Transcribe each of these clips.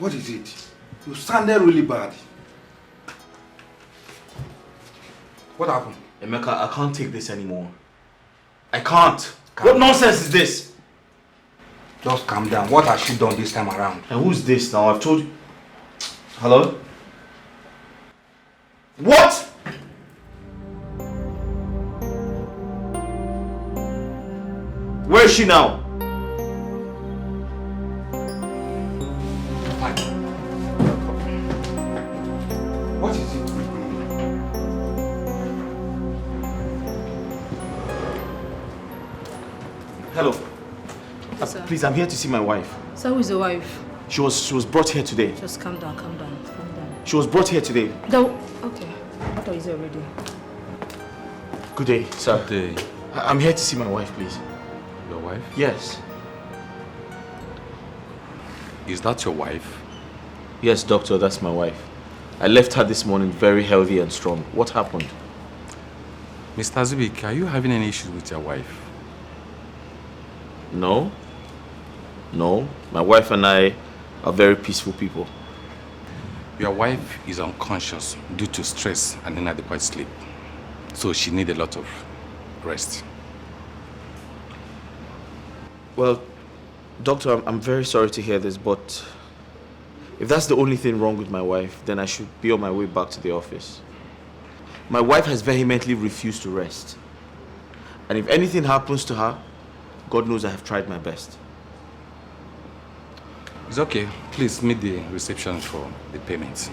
What is it? You sounded really bad. What happened? Emeka, I can't take this anymore. I can't. What nonsense is this? Just calm down. What has she done this time around? And who's this now? I've told you. Hello? What? Where is she now? What is it? Hello. Yes, Please, I'm here to see my wife. So who is the wife? She was brought here today. Just calm down, calm down, calm down. She was brought here today. Okay. I thought he's already. Good day, sir. Good day. I'm here to see my wife, please. Your wife? Yes. Is that your wife? Yes, doctor, that's my wife. I left her this morning very healthy and strong. What happened? Mr. Zubik, are you having any issues with your wife? No. No. My wife and I are very peaceful people. Your wife is unconscious due to stress and inadequate sleep. So she needs a lot of rest. Well, doctor, I'm very sorry to hear this, but if that's the only thing wrong with my wife, then I should be on my way back to the office. My wife has vehemently refused to rest. And if anything happens to her, God knows I have tried my best. It's okay. Please meet the reception for the payment.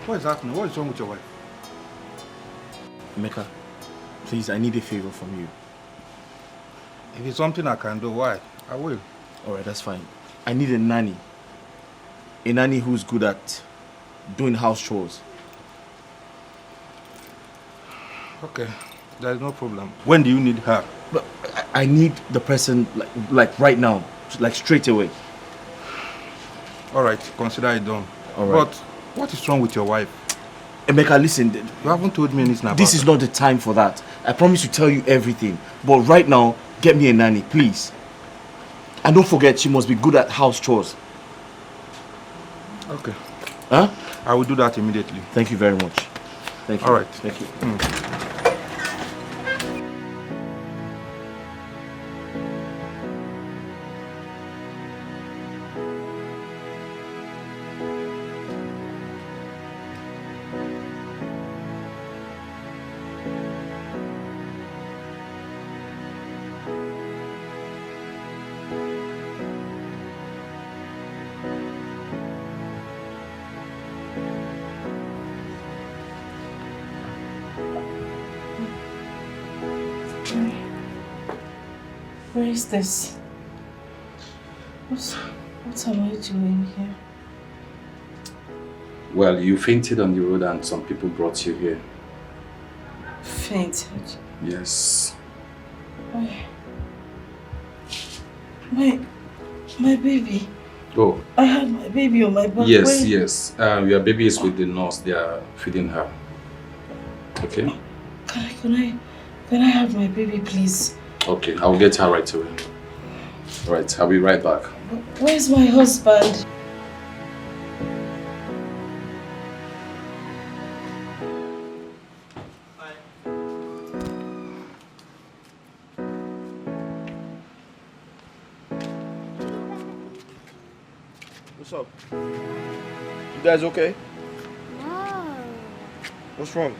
What is happening? What is wrong with your wife? Emeka, please, I need a favor from you. If it's something I can do, why? I will. Alright, that's fine. I need a nanny. A nanny who's good at doing house chores. Okay, there is no problem. When do you need her? But I need the person like right now, like straight away. Alright, consider it done. Alright. But what is wrong with your wife? Emeka, listen. You haven't told me anything about This is not the time for that. I promise to tell you everything. But right now, get me a nanny, please. And don't forget, she must be good at house chores. Okay. Huh? I will do that immediately. Thank you very much. Thank you. Alright. Thank you. Where is this? What am I doing here? Well, you fainted on the road and some people brought you here. Fainted? Yes. My baby. Oh. I had my baby on my back. Yes, yes. Your baby is with the nurse. They are feeding her. Okay? Can I have my baby, please? Okay, I'll get her right away. Right, I'll be right back. Where's my husband? What's up? You guys okay? No. What's wrong?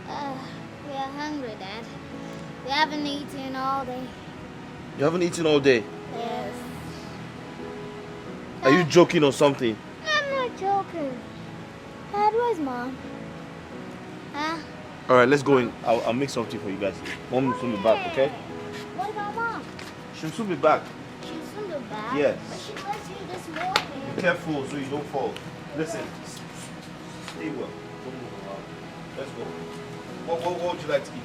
We are hungry, Dad. We haven't eaten all day. You haven't eaten all day? Yes. Are you joking or something? I'm not joking. Dad, where's Mom? Huh? Alright, let's go in. I'll make something for you guys. Mom is in the back, okay? What She'll soon be back. She's from the back? Yes. But she was here this morning. Be careful so you don't fall. Listen. Stay well. Don't move around. Let's go. What would you like to eat?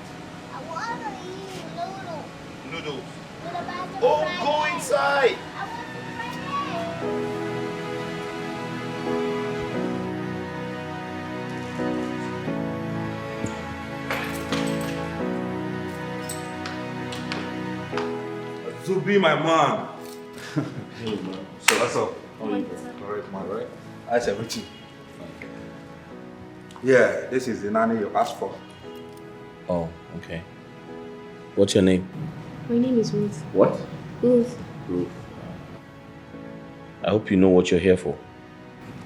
I want to eat noodles. Noodles. What about the Oh, fried go egg? inside. I want the fried egg. Zubi, my man. Hey, man. So what's up? How are you? Alright, man, right? How's everything? Yeah, this is the nanny you asked for. Oh, okay. What's your name? My name is Ruth. What? Ruth. Ruth. I hope you know what you're here for.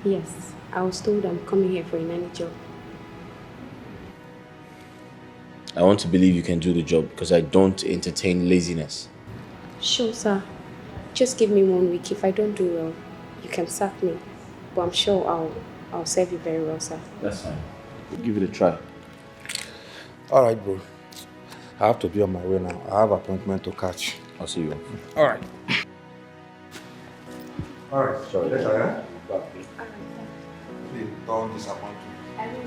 Yes, I was told I'm coming here for a nanny job. I want to believe you can do the job because I don't entertain laziness. Sure, sir. Just give me 1 week. If I don't do well, you can sack me. But I'm sure I'll serve you very well, sir. That's fine. We'll give it a try. Alright, bro. I have to be on my way now. I have an appointment to catch. I'll see you. Alright. Alright, sorry. Later, yeah? Please don't disappoint me. I will.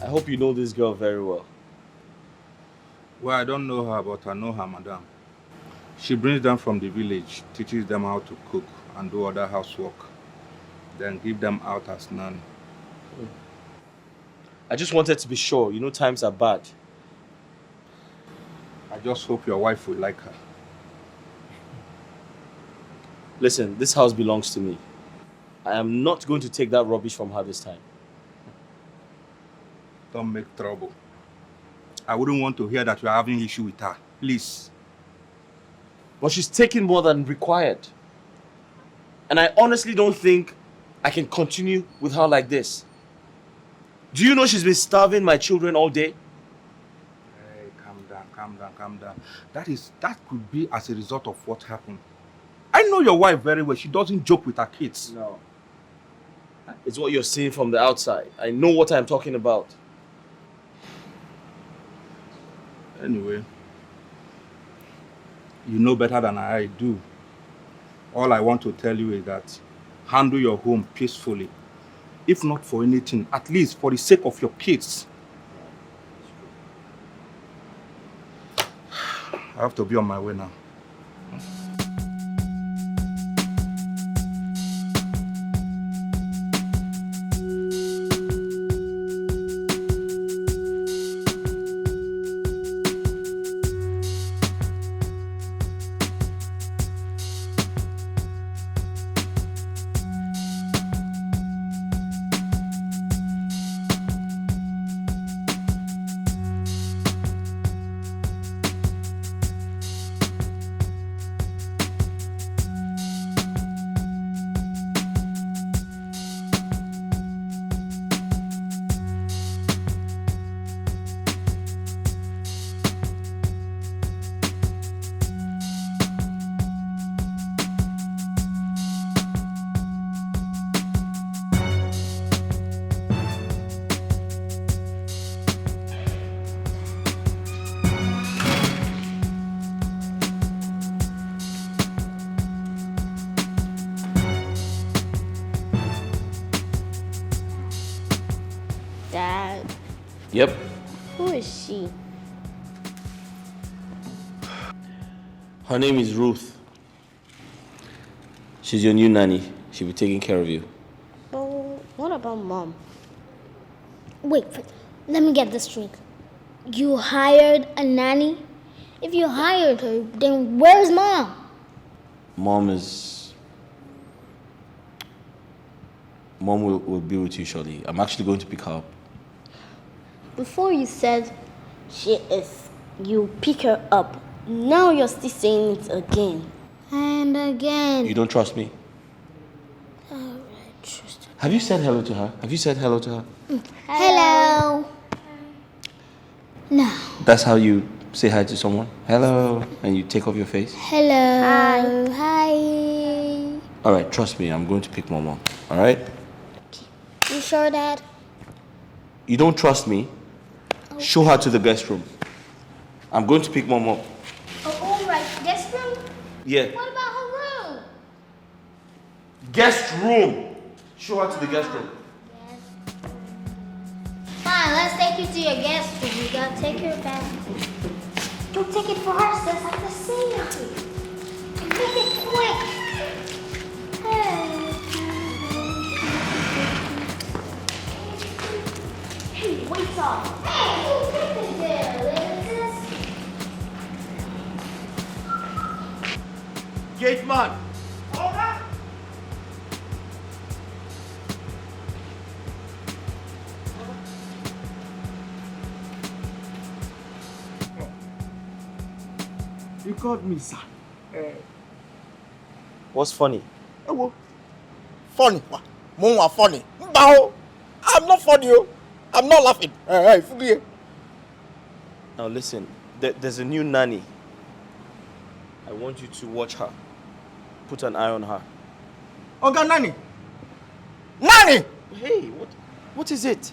I hope you know this girl very well. Well, I don't know her, but I know her, madam. She brings them from the village, teaches them how to cook and do other housework, then give them out as nanny. I just wanted to be sure. You know times are bad. I just hope your wife will like her. Listen, this house belongs to me. I am not going to take that rubbish from her this time. Don't make trouble. I wouldn't want to hear that you're having issue with her. Please. But she's taking more than required. And I honestly don't think I can continue with her like this. Do you know she's been starving my children all day? Hey, calm down. That could be as a result of what happened. I know your wife very well. She doesn't joke with her kids. No. It's what you're seeing from the outside. I know what I'm talking about. Anyway, you know better than I do. All I want to tell you is that handle your home peacefully. If not for anything, at least for the sake of your kids. I have to be on my way now. Dad, Yep. who is she? Her name is Ruth. She's your new nanny. She'll be taking care of you. But what about Mom? Wait, let me get this straight. You hired a nanny? If you hired her, then where's Mom? Mom will be with you shortly. I'm actually going to pick her up. Before you said you pick her up. Now you're still saying it again. And again. You don't trust me? Alright, trust her. Have you said hello to her? Hello. No. That's how you say hi to someone? Hello, and you take off your face? Hello. Hi. Alright, trust me, I'm going to pick Mom up. Alright? You sure, Dad? You don't trust me? Okay. Show her to the guest room. I'm going to pick Mom up. Oh, all right. Guest room? Yeah. What about her room? Guest room! Show her to the guest room. Yes. Fine, let's take you to your guest room. You gotta take her back. Don't take it for her, sis. I have to see you. Make it quick. Hey, wait up. Hey, who picked it there, sis? Gate man! You called me, sir. What's funny? Funny. More funny. No, I'm not funny. I'm not laughing. Hey, Now listen, there's a new nanny. I want you to watch her. Put an eye on her. Oga Nanny. Nanny! Hey, what is it?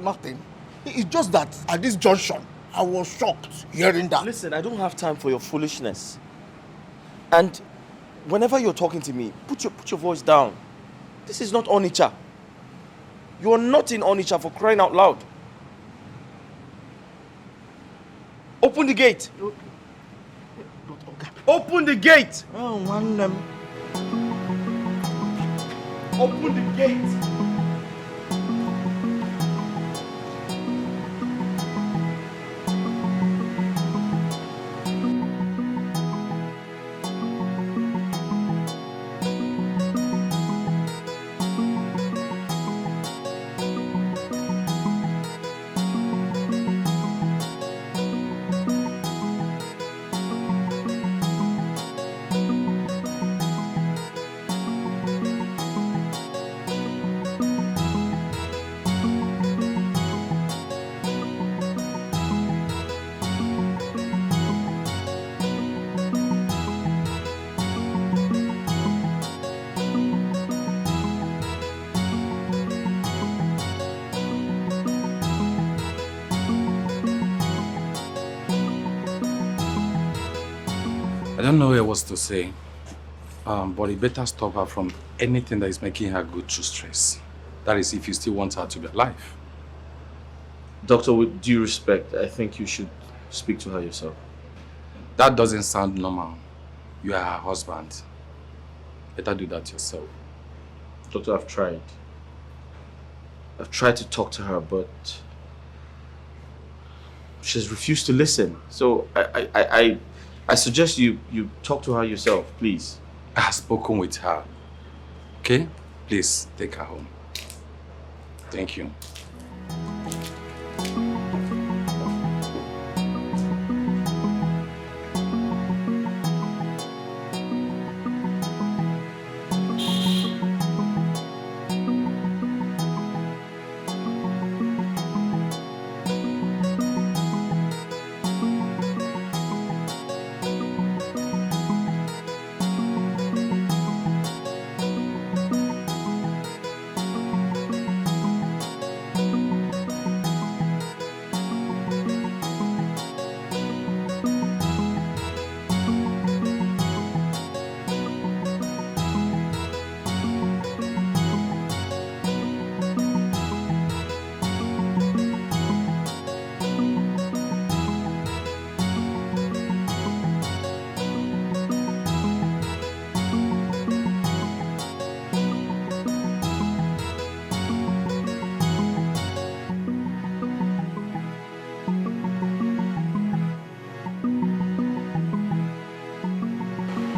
Nothing. It's just that at this junction, I was shocked hearing that. Listen, I don't have time for your foolishness. And whenever you're talking to me, put your voice down. This is not Onitsha. You are not in Onitsha, for crying out loud. Open the gate. Open the gate. Oh, one Open the gate. I don't know what to say, but you better stop her from anything that is making her go through stress. That is, if you still want her to be alive. Doctor, with due respect, I think you should speak to her yourself. That doesn't sound normal. You are her husband. Better do that yourself. Doctor, I've tried. I've tried to talk to her, but she's refused to listen. So I suggest you talk to her yourself, please. I have spoken with her. Okay? Please, take her home. Thank you.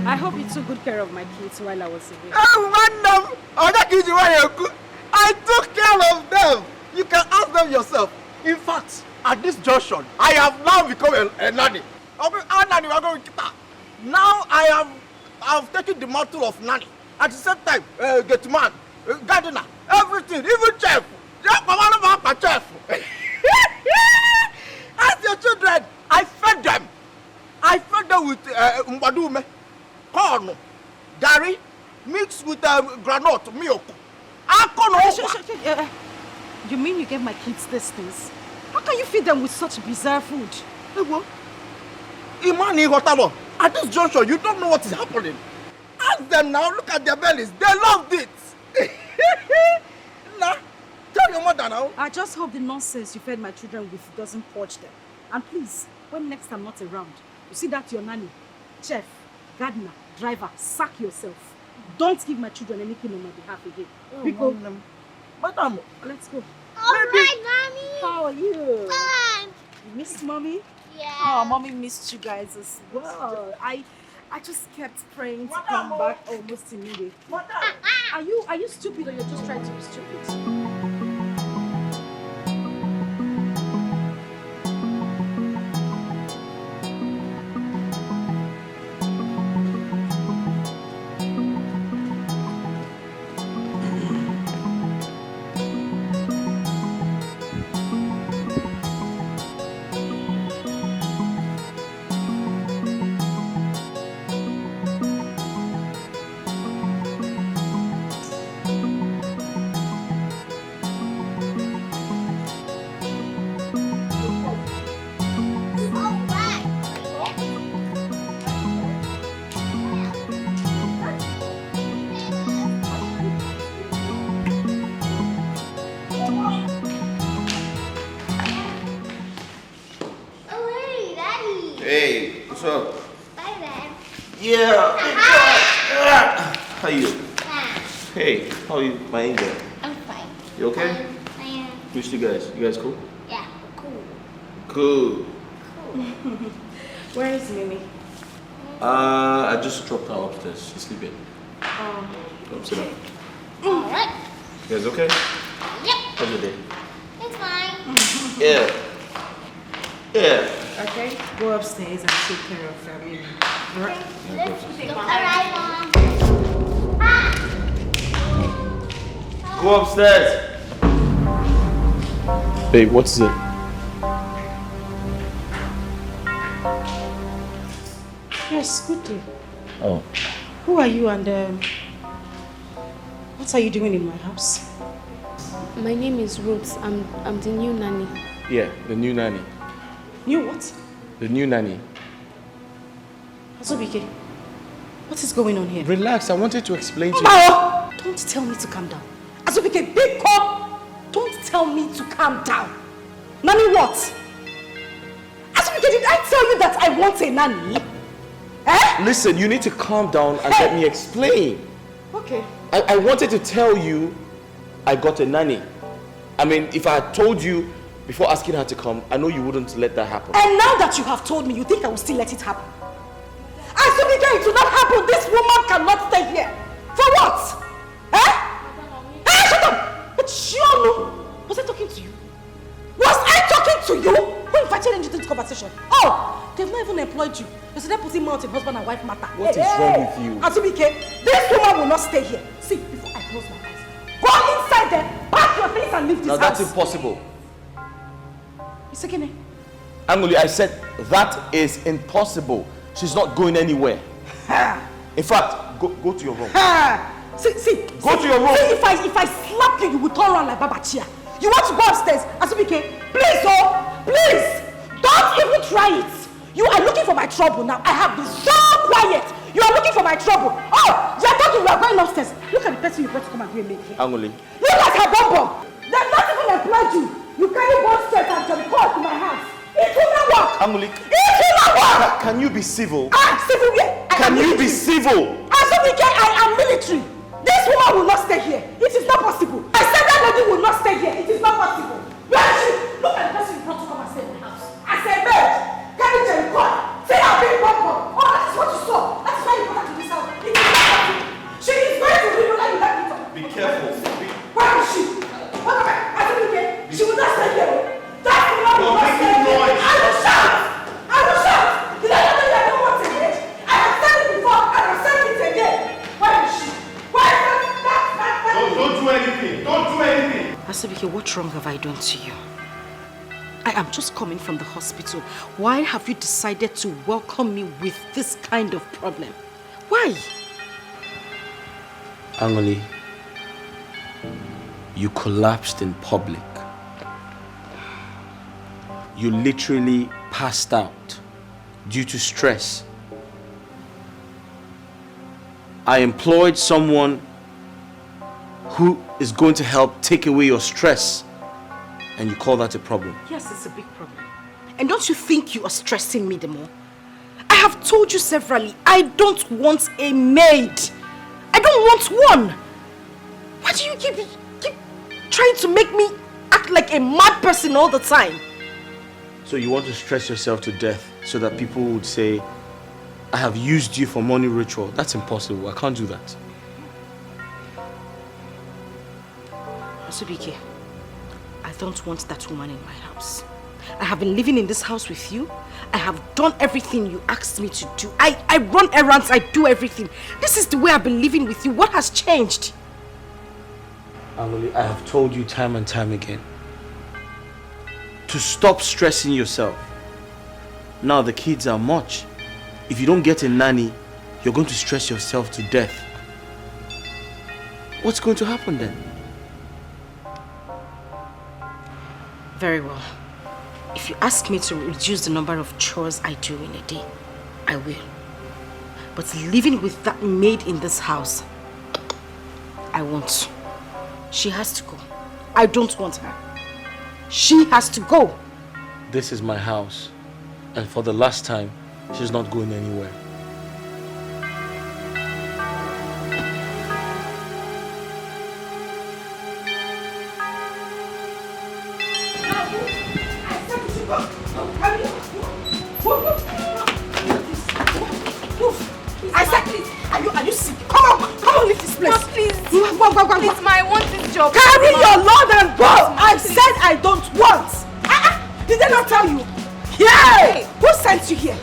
I hope you took good care of my kids while I was away. Oh, madam! I took care of them! You can ask them yourself. In fact, at this junction, I have now become a nanny. Nanny, we are going to get her. Now I have taken the mantle of nanny. At the same time, gate man, gardener, everything, even chef. Chef. As your children, I fed them. I fed them with mbadume, corn, gari, mixed with granite, milk. You mean you gave my kids these things? How can you feed them with such bizarre food? Imani Hotabo, at this juncture, you don't know what is happening. Ask them now, look at their bellies. They loved it. Nah, tell your mother now. I just hope the nonsense you fed my children with doesn't purge them. And please, when next I'm not around, you see that your nanny, chef, gardener, driver, sack yourself. Don't give my children anything on my behalf again. We go. Madam, Let's go. All right, Mommy. How are you? Fine. You missed Mommy? Yeah. Oh, Mommy missed you guys as well. I just kept praying to come back almost immediately. Are you stupid or you're just trying to be stupid? Hey, what's up? Bye, Dad. Yeah. How you? Hey, how are you, my angel? I'm fine. You okay? I am. Who's you guys? You guys cool? Yeah, cool. Cool. Where is Mimi? I just dropped her upstairs. She's sleeping. Oh. Come sit down. All right. You guys okay? Yep. How's your day? It's fine. Yeah. Yeah. Okay, go upstairs and take care of Mimi. Right. All right, Mom. Go upstairs. Babe, what's it? Yes, good day. Oh. Who are you and what are you doing in my house? My name is Ruth. I'm the new nanny. Yeah, the new nanny. You what? The new nanny. Azubike, what is going on here? Relax, I wanted to explain to you. Mama! Don't tell me to calm down. Azubike, big call! Don't tell me to calm down. Nanny what? Azubike, did I tell you that I want a nanny? Eh? Listen, you need to calm down and let me explain. Okay. I wanted to tell you I got a nanny. I mean, if I had told you before asking her to come, I know you wouldn't let that happen. And now that you have told me, you think I will still let it happen? Azubike, it will not happen. This woman cannot stay here. For what? Eh? Hey, shut up! But Shionu, was I talking to you? Was I talking to you? Who invited you into this conversation? Oh, they've not even employed you. You said they're putting mouth in husband and wife matter. What is wrong with you? Azubike, this woman will not stay here. See, before I close my eyes, go inside there, pack your things and leave this Now house. that's impossible. It's okay. Angoli, I said that is impossible. She's not going anywhere. In fact, go to your room. See. Go to your room. See, if I slap you, you will turn around like Baba Chia. You want to go upstairs? Azubike, please, oh, please. Don't even try it. You are looking for my trouble now. I have been so quiet. You are looking for my trouble. Oh, you are talking, you are going upstairs. Look at the person you brought to come and make here. Angoli. Look at her bum. They've not even employed you. You carry one straight and to report to my house. It will not work. Angoli. It will not work. Can you be civil? Civil where? Can you be civil? Azubike, I am military. This woman will not stay here. It is not possible. I said that lady will not stay here. It is not possible. Where is she? Look at the person you brought to come and stay in my house. I said, Maid, carry Jerry Coy. Say I've been bumper. Oh, that is what you saw. That is why you brought her to this house. It is not possible. She is going to read what you let me talk. Be careful. Where is she? What about Azubike? She will not stay here. That woman will not stay here. I will shout. I will shout. Did I not know you don't want to hit? I have said it before and I've said it again. Where is she? Asubike, what wrong have I done to you? I am just coming from the hospital. Why have you decided to welcome me with this kind of problem? Why? Angoli, you collapsed in public. You literally passed out due to stress. I employed someone who is going to help take away your stress, and you call that a problem? Yes, it's a big problem. And don't you think you are stressing me the more? I have told you severally, I don't want a maid. I don't want one. Why do you keep trying to make me act like a mad person all the time? So you want to stress yourself to death so that people would say, I have used you for money ritual. That's impossible. I can't do that. Asubike, I don't want that woman in my house. I have been living in this house with you. I have done everything you asked me to do. I run errands, I do everything. This is the way I've been living with you. What has changed? Angoli, I have told you time and time again to stop stressing yourself. Now the kids are much. If you don't get a nanny, you're going to stress yourself to death. What's going to happen then? Very well. If you ask me to reduce the number of chores I do in a day, I will. But living with that maid in this house, I won't. She has to go. I don't want her. She has to go. This is my house. And for the last time, she's not going anywhere. I said, please. Are you sick? Come on, leave this place. Mom, please. Go. Please, Ma, I want this job. Carry your load and go. I said I don't want. Did they not tell you? Yeah. Who sent you here?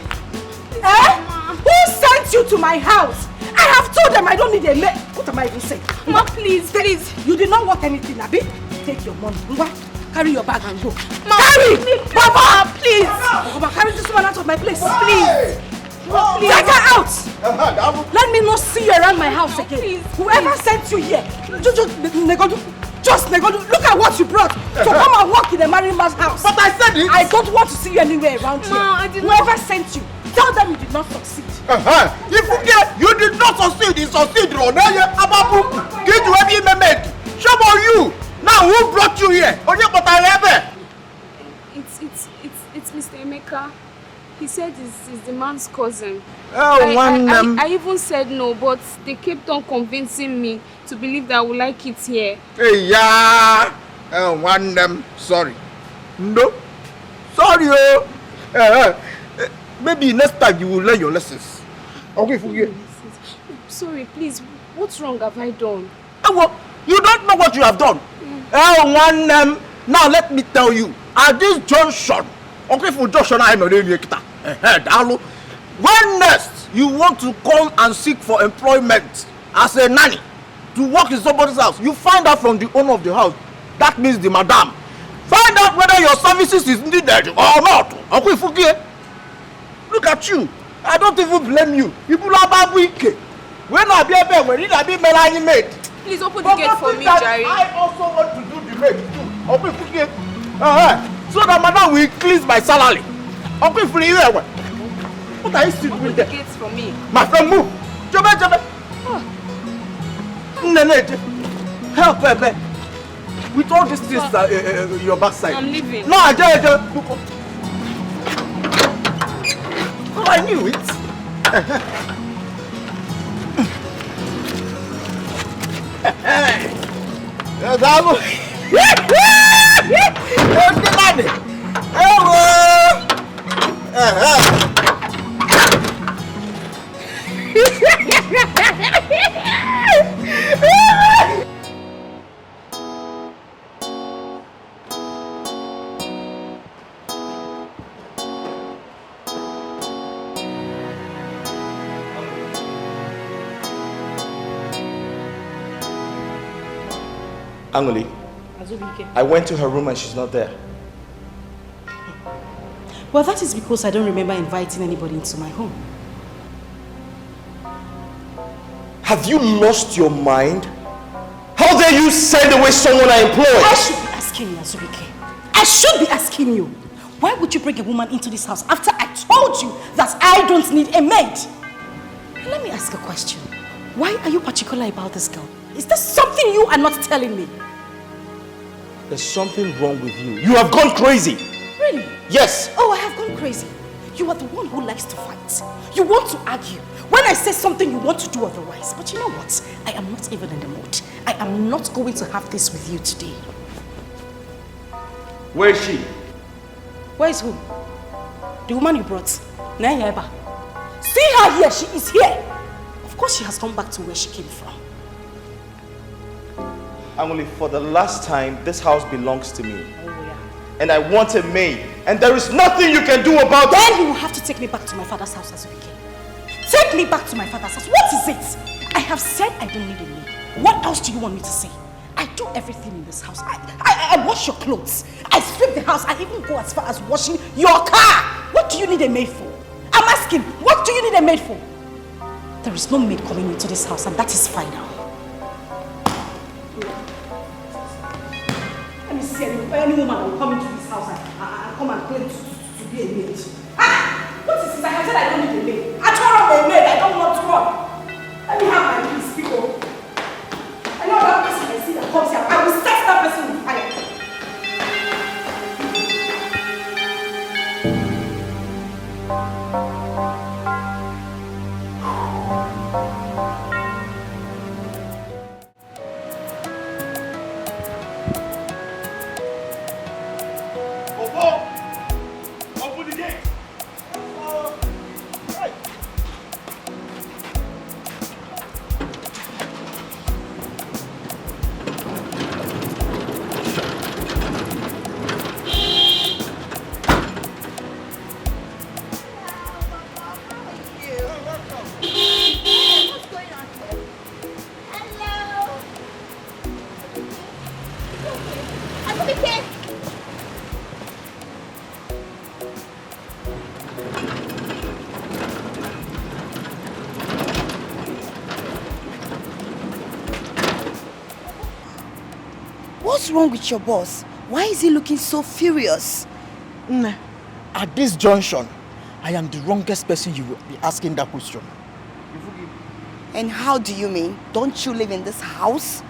Who sent you to my house? I have told them I don't need a maid. What am I even saying? Ma, please. You did not want anything, Abi. Take your money. Carry your bag and go. Ma, carry! Baba, please! Baba, carry this woman out of my place. Please! Please. Take her out! Let me not see you around my house again. Please. Whoever sent you here, just look at what you brought. So come and walk in a married man's house. But I said it! I don't want to see you anywhere around here. Ma, I did not. Whoever sent you, tell them you did not succeed. If you did not succeed, you succeed. Give you every made. Show on you. Now who brought you here? It's Mr. Emeka. He said he's the man's cousin. I I even said no, but they kept on convincing me to believe that I would like it here. Hey, yeah. Sorry. No. Sorry, maybe next time you will learn your lessons. Okay, forget. Sorry, please. What's wrong have I done? You don't know what you have done. Now let me tell you. At this junction, okay, for junction, I know when next you want to come and seek for employment as a nanny to work in somebody's house, you find out from the owner of the house. That means the madam. Find out whether your services is needed or not. Okay, forget. Look at you. I don't even blame you. People are bad wicked. When I be a bear, when I be a maid. Please open the gate for me, Jerry. I also want to do the maid too. Okay, forget. So that madam will increase my salary. Okay, free you. What are you still doing there? Open the gates for me. My friend, move. Jobe. Help, baby. With all these things, your backside. I'm leaving. No, I oh, I knew it. Angoli, Azubike. I went to her room and she's not there. Well, that is because I don't remember inviting anybody into my home. Have you lost your mind? How dare you send away someone I employed? I should be asking you, Azubike. I should be asking you. Why would you bring a woman into this house after I told you that I don't need a maid? And let me ask a question. Why are you particular about this girl? Is there something you are not telling me? There's something wrong with you. You have gone crazy. Really? Yes. Oh, I have gone crazy. You are the one who likes to fight. You want to argue. When I say something, you want to do otherwise. But you know what? I am not even in the mood. I am not going to have this with you today. Where is she? Where is who? The woman you brought. Nanny. See her here. She is here. Of course she has come back to where she came from. Emily, for the last time, this house belongs to me. Oh, yeah. And I want a maid. And there is nothing you can do about it. Then you will have to take me back to my father's house as we can. Take me back to my father's house. What is it? I have said I don't need a maid. What else do you want me to say? I do everything in this house. I wash your clothes. I sweep the house. I even go as far as washing your car. What do you need a maid for? I'm asking, what do you need a maid for? There is no maid coming into this house, and that is final. Let me see any woman who will come into this house and come and claim to be a maid. What is this? I have said I don't need a maid. I told her a maid. I don't want to run. Let me have my peace, people. I know that person I see that comes here. I will set that person on fire. Open the gate. What's wrong with your boss? Why is he looking so furious? At this junction, I am the wrongest person you will be asking that question. And how do you mean? Don't you live in this house?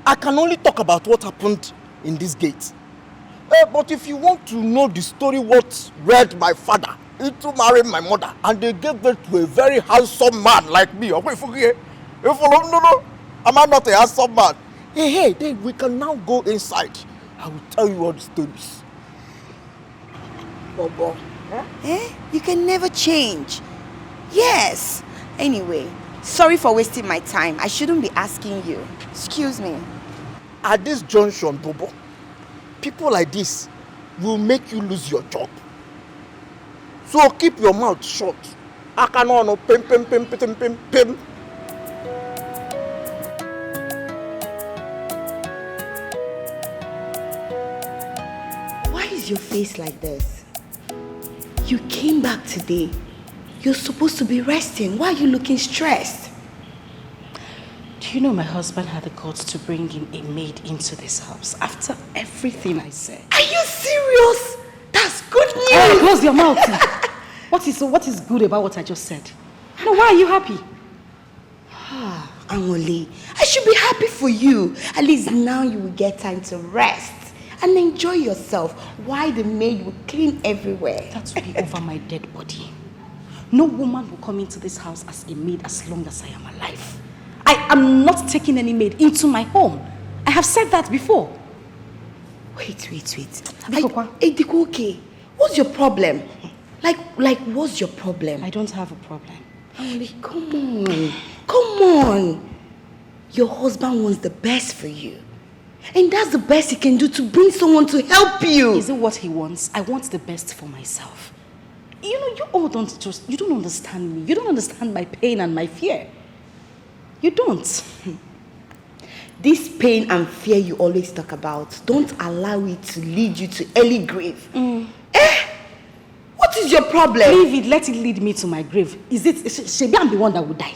I can only talk about what happened in this gate. But if you want to know the story what led my father into marrying my mother, and they gave birth to a very handsome man like me, am I not a handsome man? Hey, then we can now go inside. I will tell you all the stories. Bobo. You can never change. Yes. Anyway, sorry for wasting my time. I shouldn't be asking you. Excuse me. At this junction, Bobo, people like this will make you lose your job. So keep your mouth shut. I cannot pim. Why is your face like this? You came back today. You're supposed to be resting. Why are you looking stressed? Do you know my husband had the guts to bring in a maid into this house after everything I said? Are you serious? That's good news. Hey, close your mouth. What is good about what I just said? No, why are you happy? Anwole, I should be happy for you. At least now you will get time to rest and enjoy yourself while the maid will clean everywhere. That will be over my dead body. No woman will come into this house as a maid as long as I am alive. I am not taking any maid into my home. I have said that before. Wait. Bikokwa. What's your problem? Like, what's your problem? I don't have a problem. Anwole, come on. Your husband wants the best for you. And that's the best he can do to bring someone to help you. Is it what he wants? I want the best for myself. You know, you don't understand me. You don't understand my pain and my fear. You don't. This pain and fear you always talk about, don't allow it to lead you to early grave. What is your problem? Leave it, let it lead me to my grave. Shebi I'm the one that would die?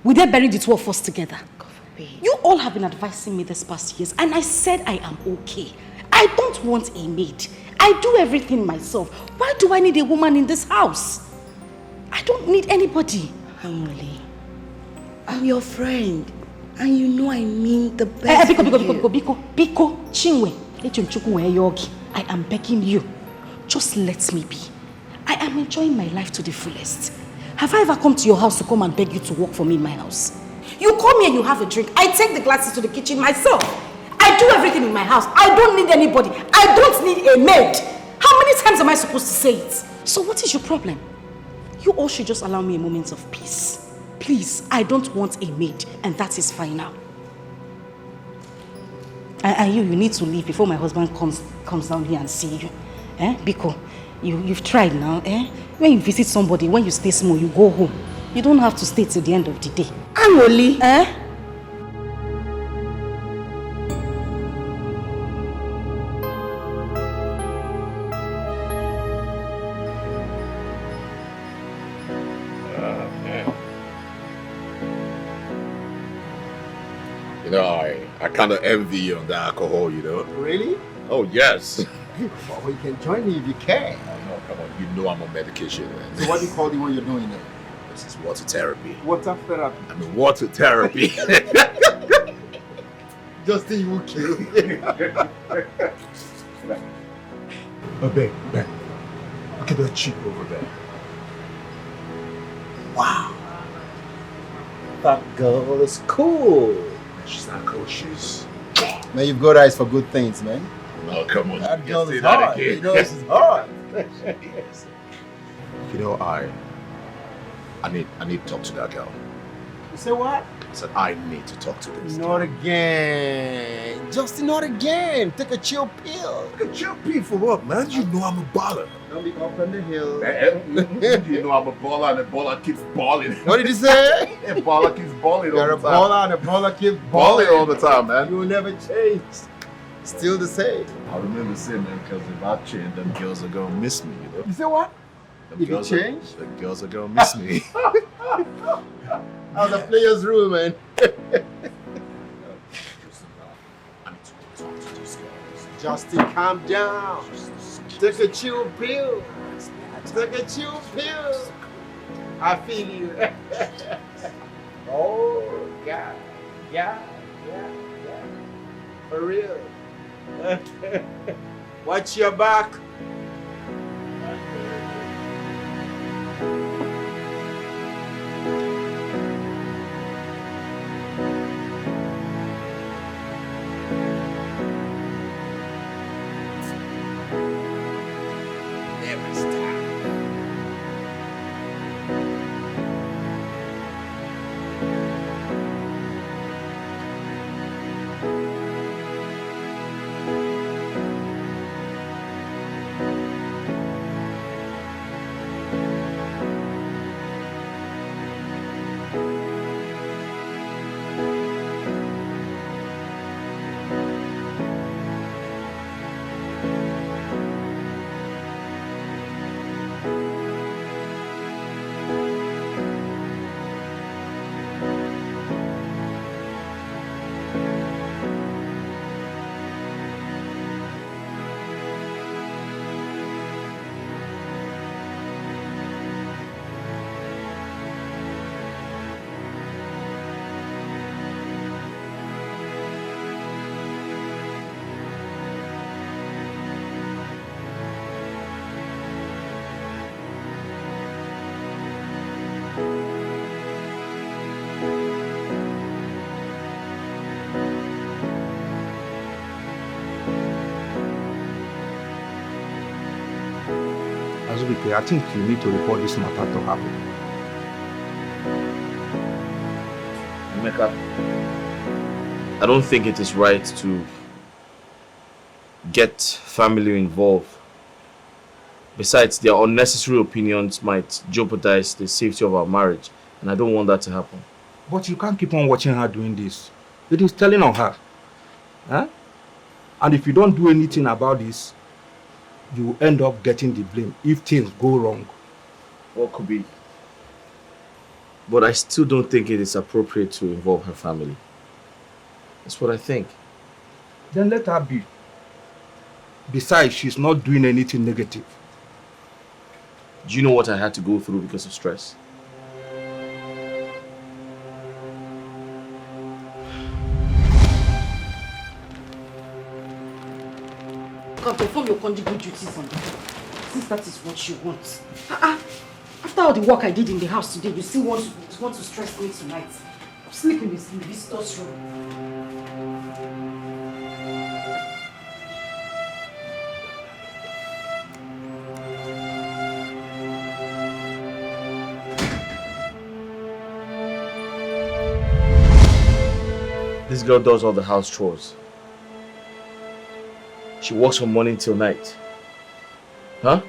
Will they bury the two of us together? God forbid. You all have been advising me this past years, and I said I am okay. I don't want a maid. I do everything myself. Why do I need a woman in this house? I don't need anybody. Amole, I'm your friend, and you know I mean the best for Biko, Chinwe, I am begging you. Just let me be. I am enjoying my life to the fullest. Have I ever come to your house to come and beg you to work for me in my house? You come here, you have a drink. I take the glasses to the kitchen myself. I do everything in my house. I don't need anybody. I don't need a maid. How many times am I supposed to say it? So what is your problem? You all should just allow me a moment of peace. Please, I don't want a maid, and that is fine now. And you need to leave before my husband comes down here and see you. Biko, you've tried now. When you visit somebody, when you stay small, you go home. You don't have to stay till the end of the day. Amole. You know, I kind of envy you on the alcohol, you know. Really? Oh, yes. Well, you can join me if you can. Oh, no, come on. You know I'm on medication, man. So what do you call the one you're doing now? This is water therapy. Water therapy. I mean, water therapy. Justin, you will kill me. Oh, babe. Look at that chick over there. Wow. That girl is cool. She's not cool. She's... Man, you've got eyes for good things, man. Oh, come on. That girl is that hard. again. You know, she's hard. You know, I need to talk to that girl. You say what? I said, I need to talk to this Not again. Justin, not again. Take a chill pill. Take a chill pill for what, man? You know I'm a baller. Don't be up on the hill. You know I'm a baller and the baller keeps balling. What did you say? A baller keeps balling all You're the a time. baller and a baller keeps Balling balling all the time, man. You will never change. Still the same. I remember saying, man, because if I change, them girls are going to miss me, you know? You say what? Them If you girls change? The girls are going to miss me. How's the player's room, man? Justin, calm down. Take a chill pill. Take a chill pill. I feel you. Oh, God. Yeah. For real. Watch your back. Never stop. I think you need to report this matter to her. Emeka, I don't think it is right to get family involved. Besides, their unnecessary opinions might jeopardize the safety of our marriage, and I don't want that to happen. But you can't keep on watching her doing this. It is telling on her. Huh? And if you don't do anything about this, you will end up getting the blame if things go wrong. What could be? But I still don't think it is appropriate to involve her family. That's what I think. Then let her be. Besides, she's not doing anything negative. Do you know what I had to go through because of stress? You can perform your conjugal duties on me, since that is what you want. After all the work I did in the house today, you still want to stress me tonight. Sleep in the visitor's room. This girl does all the house chores. She works from morning till night. Huh?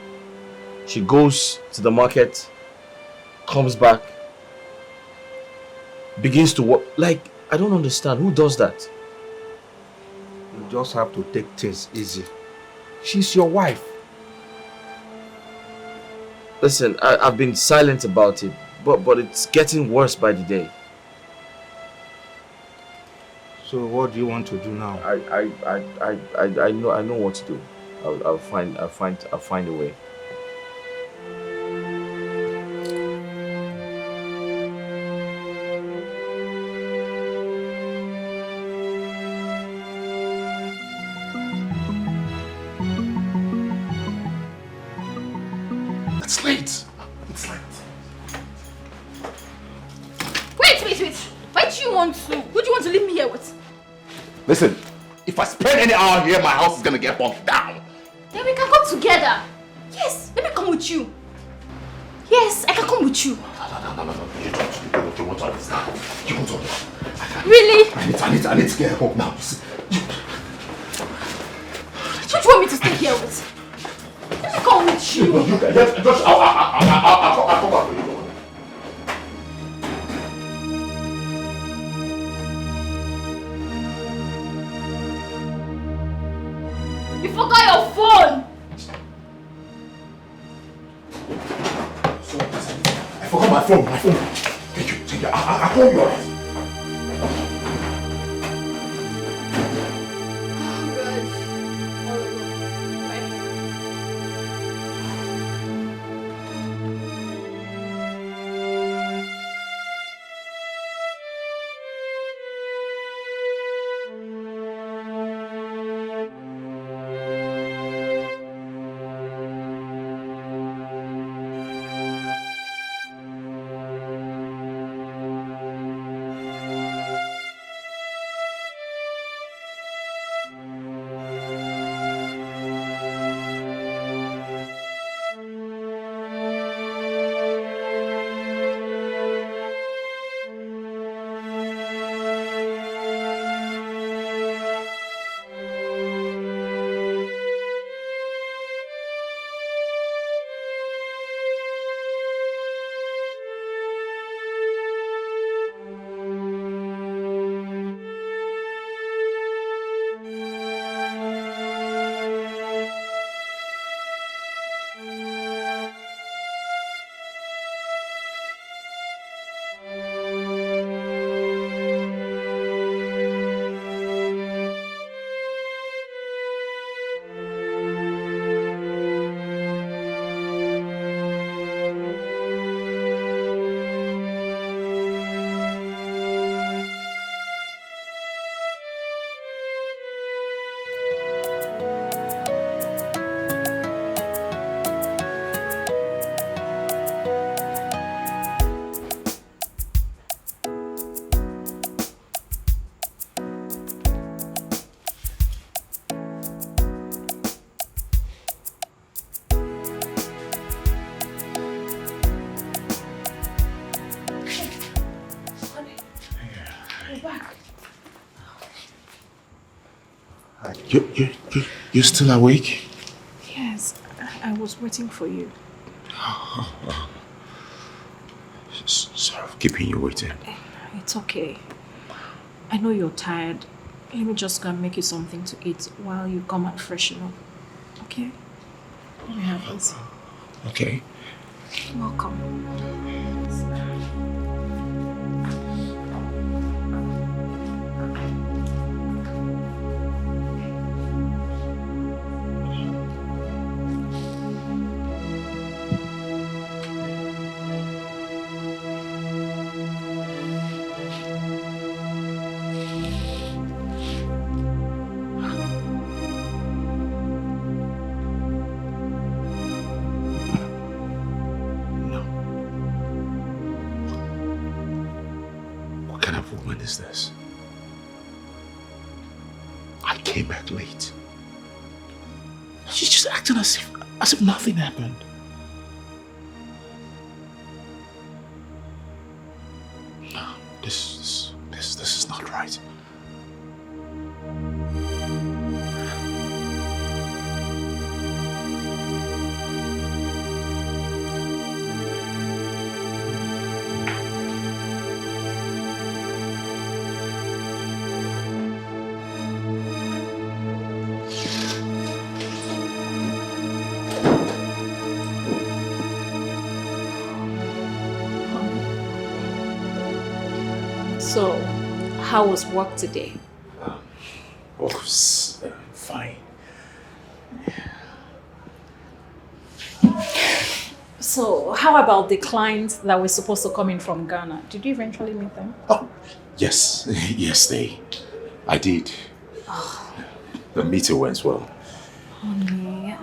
She goes to the market, comes back, begins to work. Like, I don't understand. Who does that? You just have to take things easy. She's your wife. Listen, I've been silent about it, but it's getting worse by the day. So what do you want to do now? I know what to do. I'll find a way. It's late. It's late. Wait. Why do you want to? Who do you want to leave me here with? Listen, if I spend any hour here, my house is gonna get burnt down. Then we can come together. Yes, let me come with you. Yes, I can come with you. No. You want to understand. You want to understand. Really? I need to get home now. Who do you want me to stay here with? Let me come with you. I'll come back for you. You forgot your phone. I forgot my phone. Thank you. I'll call you alright. You're still awake? Yes, I was waiting for you. Sorry for keeping you waiting. It's okay. I know you're tired. Let me just go and make you something to eat while you come and freshen up. Okay? Let me have this. Okay. Welcome. What kind of woman is this? I came back late. She's just acting as if nothing happened. No, this is not right. So, how was work today? Was fine. So, how about the clients that were supposed to come in from Ghana? Did you eventually meet them? Oh, yes, yes, I did. The meeting went well. Honey,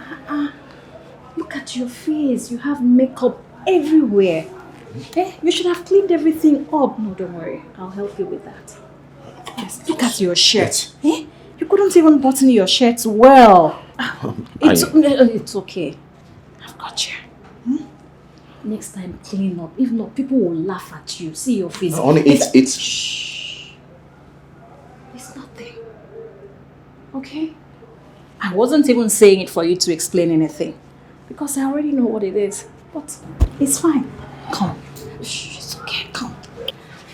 look at your face. You have makeup everywhere. Eh? You should have cleaned everything up. No, don't worry. I'll help you with that. Yes, look at your shirt. Eh? You couldn't even button your shirt well. It's okay. I've got you. Next time, clean up. If not, people will laugh at you. See your face. Honey, it's... Shh. It's nothing. Okay? I wasn't even saying it for you to explain anything. Because I already know what it is. But it's fine. Come. Shh, it's okay. Come.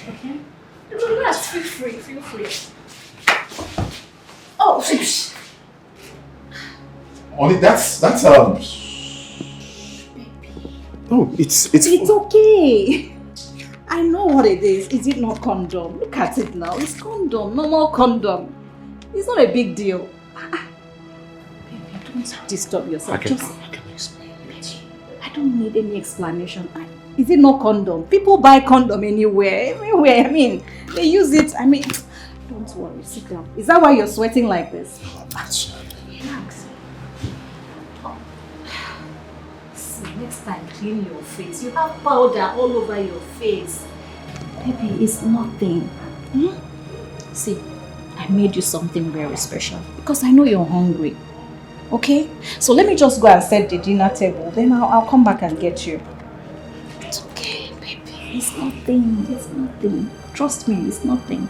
Okay? Relax. Feel free. Feel free. Oh, shh. Honey, that's Oh, it's okay. I know what it is. Is it not condom? Look at it now. It's condom. Normal condom. It's not a big deal. Baby, don't disturb yourself. I can explain it. I don't need any explanation. Is it not condom? People buy condom anywhere. Everywhere. I mean, they use it. I mean, don't worry. Sit down. Is that why you're sweating like this? That's Relax. Next time, clean your face. You have powder all over your face. Baby, it's nothing. See, I made you something very special because I know you're hungry. Okay? So let me just go and set the dinner table. Then I'll come back and get you. It's okay, baby. It's nothing. It's nothing. Trust me, it's nothing.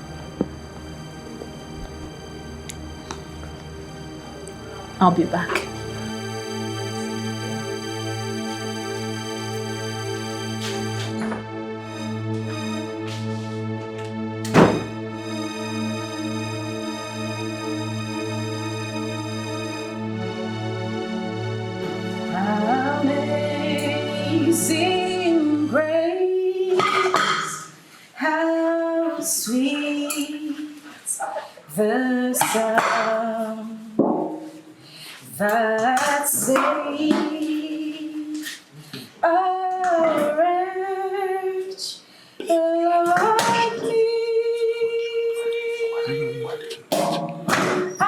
I'll be back. Amazing grace, how sweet the sound that saved a wretch like me. I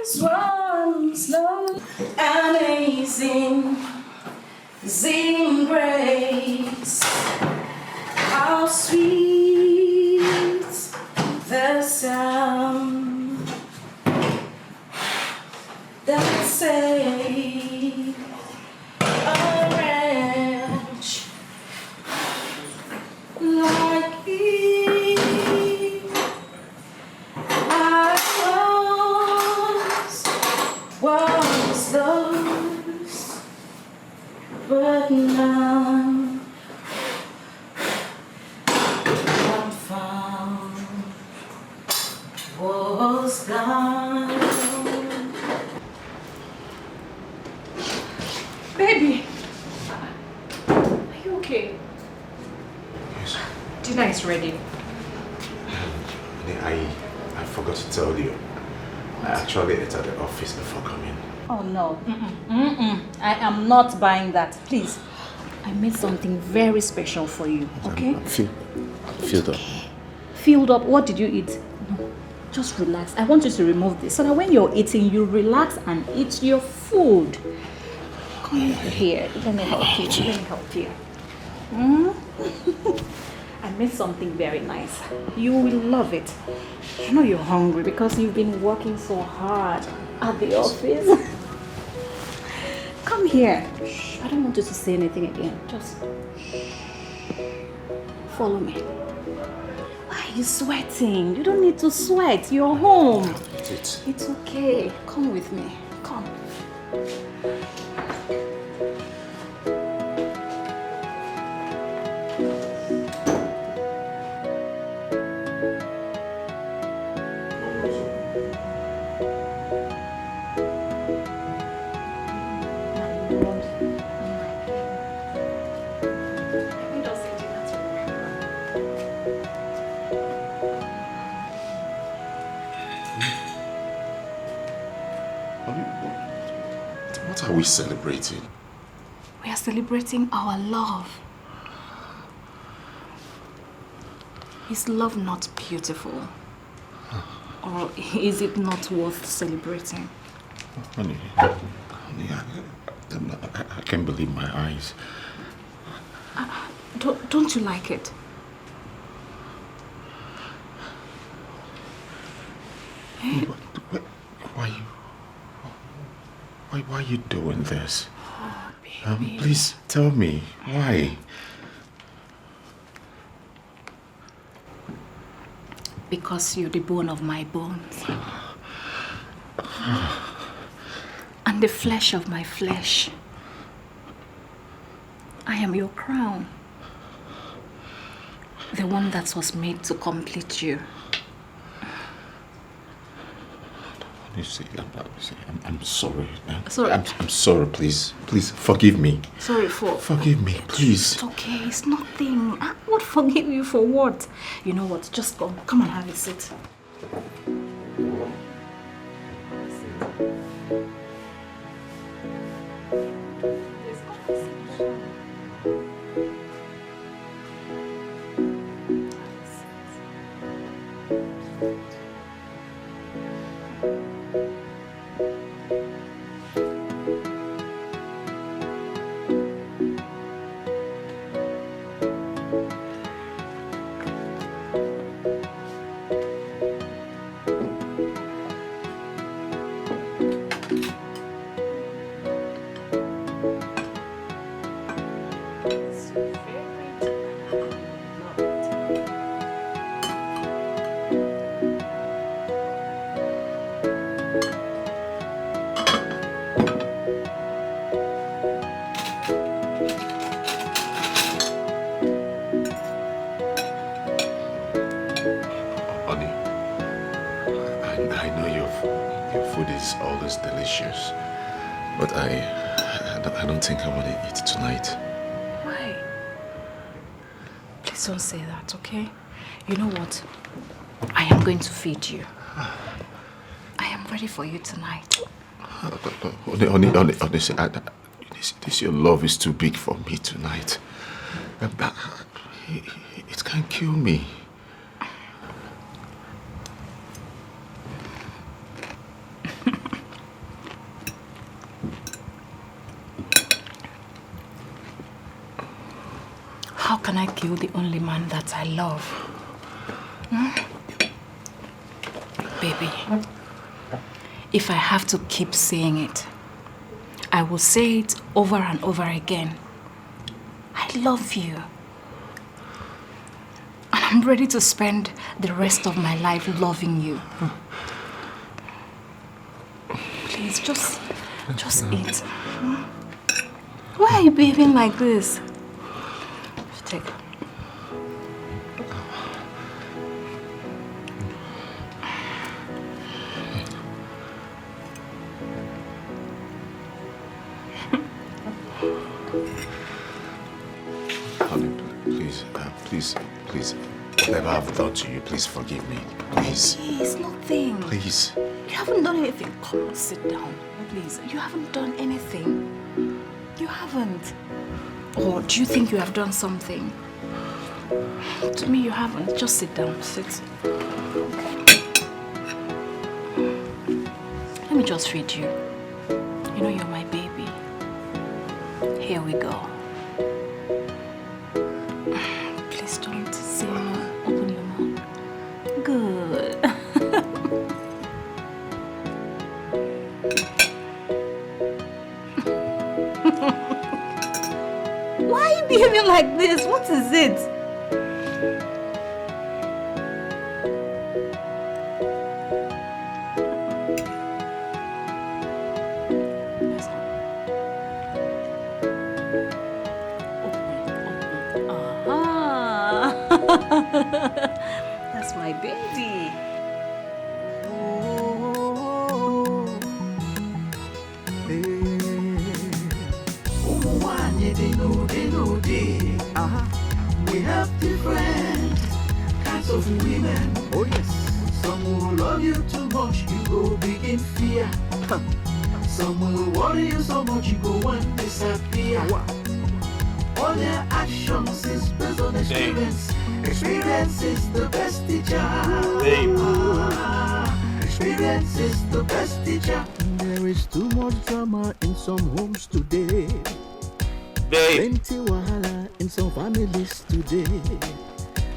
was once lost. Amazing, amazing grace, how sweet the sound that saved was gone. Baby! Are you okay? Yes. Dinner is ready. I forgot to tell you. I actually ate at the office before coming. Oh no. I am not buying that. Please. I made something very special for you, okay? I'm filled up. Filled up? What did you eat? No. Just relax. I want you to remove this so that when you're eating, you relax and eat your food. Come here. Let me help you. Let me help you. I made something very nice. You will love it. You know you're hungry because you've been working so hard at the office. Come here. I don't want you to say anything again. Just follow me. Why are you sweating? You don't need to sweat. You're home. It's okay. Come with me. Come. What are we celebrating? We are celebrating our love. Is love not beautiful? Or is it not worth celebrating? Honey, I can't believe my eyes. Don't you like it? Why are you doing this? Please tell me, why? Because you're the bone of my bones. And the flesh of my flesh. I am your crown. The one that was made to complete you. You see, I'm sorry. Sorry. I'm sorry, please. Please, forgive me. Sorry for... Forgive me, please. It's okay, it's nothing. I would forgive you for what? You know what, just come and have a seat. Delicious, but I don't think I want to eat tonight. Why? Please don't say that, okay? You know what? I am going to feed you. I am ready for you tonight. Honestly, this your love is too big for me tonight. It can kill me. How can I kill the only man that I love? Baby, if I have to keep saying it, I will say it over and over again. I love you. And I'm ready to spend the rest of my life loving you. Please, just eat. Why are you behaving like this? Take. please, please. Whatever I've done to you, please forgive me. Please. Please, nothing. Please. You haven't done anything. Come on, sit down. Please. You haven't done anything. You haven't. Or do you think you have done something? To me, you haven't. Just sit down. Sit. Let me just read you. You know you're my baby. Here we go. Please don't say no. Open your mouth. Good. Why are you behaving like this? What is it? That's my baby. We have different kinds of women. Oh yes. Some will love you too much, you go begin fear. Some will worry you so much, you go and disappear. All their actions is based on experience. Experience is the best teacher. Experience is the best teacher. There is too much drama in some homes today. Plenty wahala in some families today.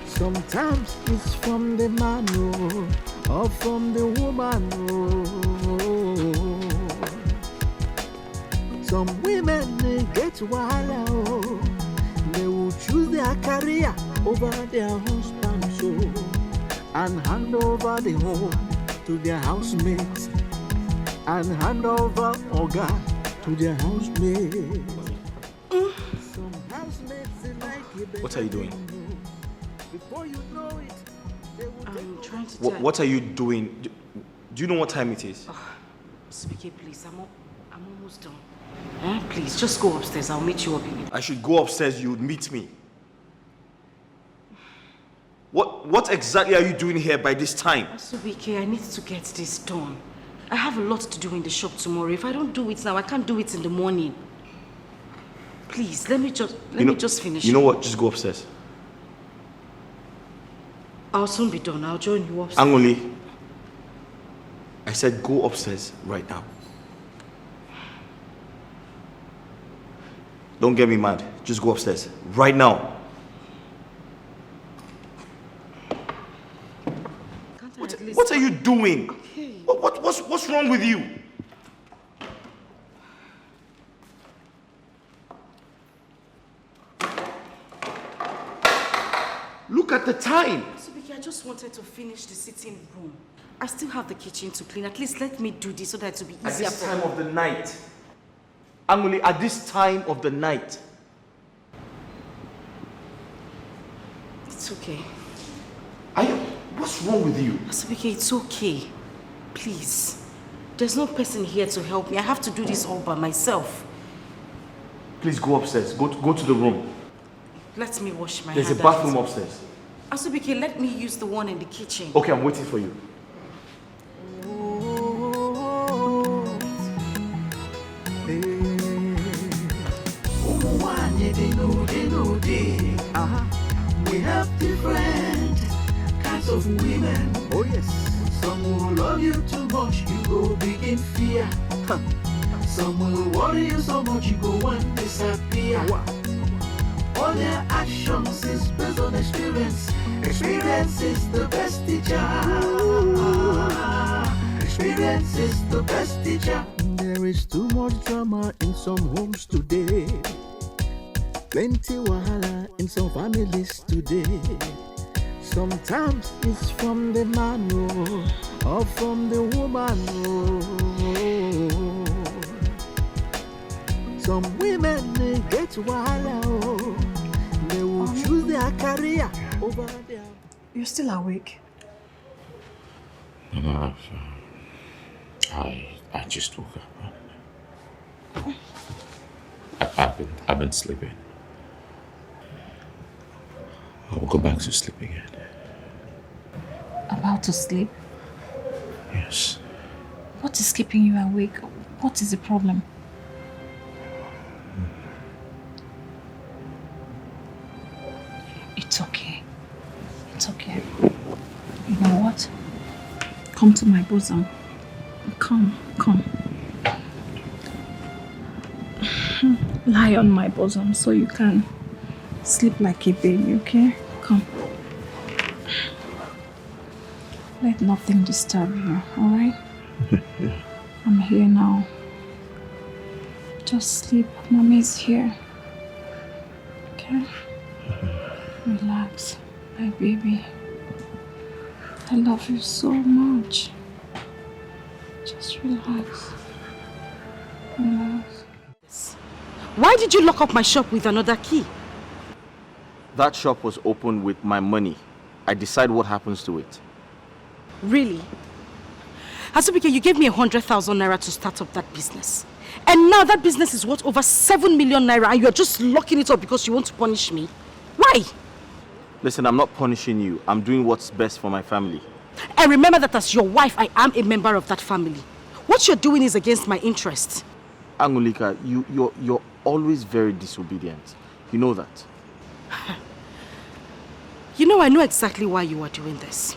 Sometimes it's from the man or from the woman. Some women they get wahala. They will choose their career over their husband and hand over the home to their housemates and hand over Oga to their housemates. What are you doing? Before you know it, I'm trying to What are you doing? Do you know what time it is? Speaky, please, I'm almost done. Please, just go upstairs. I'll meet you up in I should go upstairs, you would meet me. What exactly are you doing here by this time? Speaky, I need to get this done. I have a lot to do in the shop tomorrow. If I don't do it now, I can't do it in the morning. Please, let me just finish. You know what? Just go upstairs. I'll soon be done. I'll join you upstairs. Angoli, I said go upstairs right now. Don't get me mad. Just go upstairs right now. What are you doing? Okay. What's wrong with you? Look at the time. Speaky, I just wanted to finish the sitting room. I still have the kitchen to clean. At least let me do this so that it will be easier. At this time of the night. Angoli, at this time of the night. It's okay. What's wrong with you? Speaky, it's okay. Please. There's no person here to help me. I have to do this all by myself. Please go upstairs. Go to the room. Let me wash my There's hands. a bathroom upstairs. Asubike, let me use the one in the kitchen. Okay, I'm waiting for you. We have different kinds of women. Oh yes. Some will love you too much, you go begin fear. Some will worry you so much, you go and disappear. All their actions is based on experience. Experience is the best teacher. Experience is the best teacher. There is too much drama in some homes today. Plenty wahala in some families today. Sometimes it's from the man or from the woman. Some women they get wahala. They will choose their career over their... You're still awake? No, I just woke up. I've been sleeping. I will go back to sleep again. About to sleep? Yes. What is keeping you awake? What is the problem? It's okay. It's okay. You know what? Come to my bosom. Come. Lie on my bosom so you can sleep like a baby, okay? Come. Let nothing disturb you, alright? I'm here now. Just sleep. Mommy's here. Okay? Relax, my baby. I love you so much. Just relax. Relax. Why did you lock up my shop with another key? That shop was opened with my money. I decide what happens to it. Really? Asubike, you gave me 100,000 naira to start up that business. And now that business is worth over 7 million naira and you're just locking it up because you want to punish me. Why? Listen, I'm not punishing you. I'm doing what's best for my family. And remember that as your wife, I am a member of that family. What you're doing is against my interests. Angulika, you're always very disobedient. You know that. You know, I know exactly why you are doing this.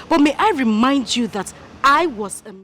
But may I remind you that I was a...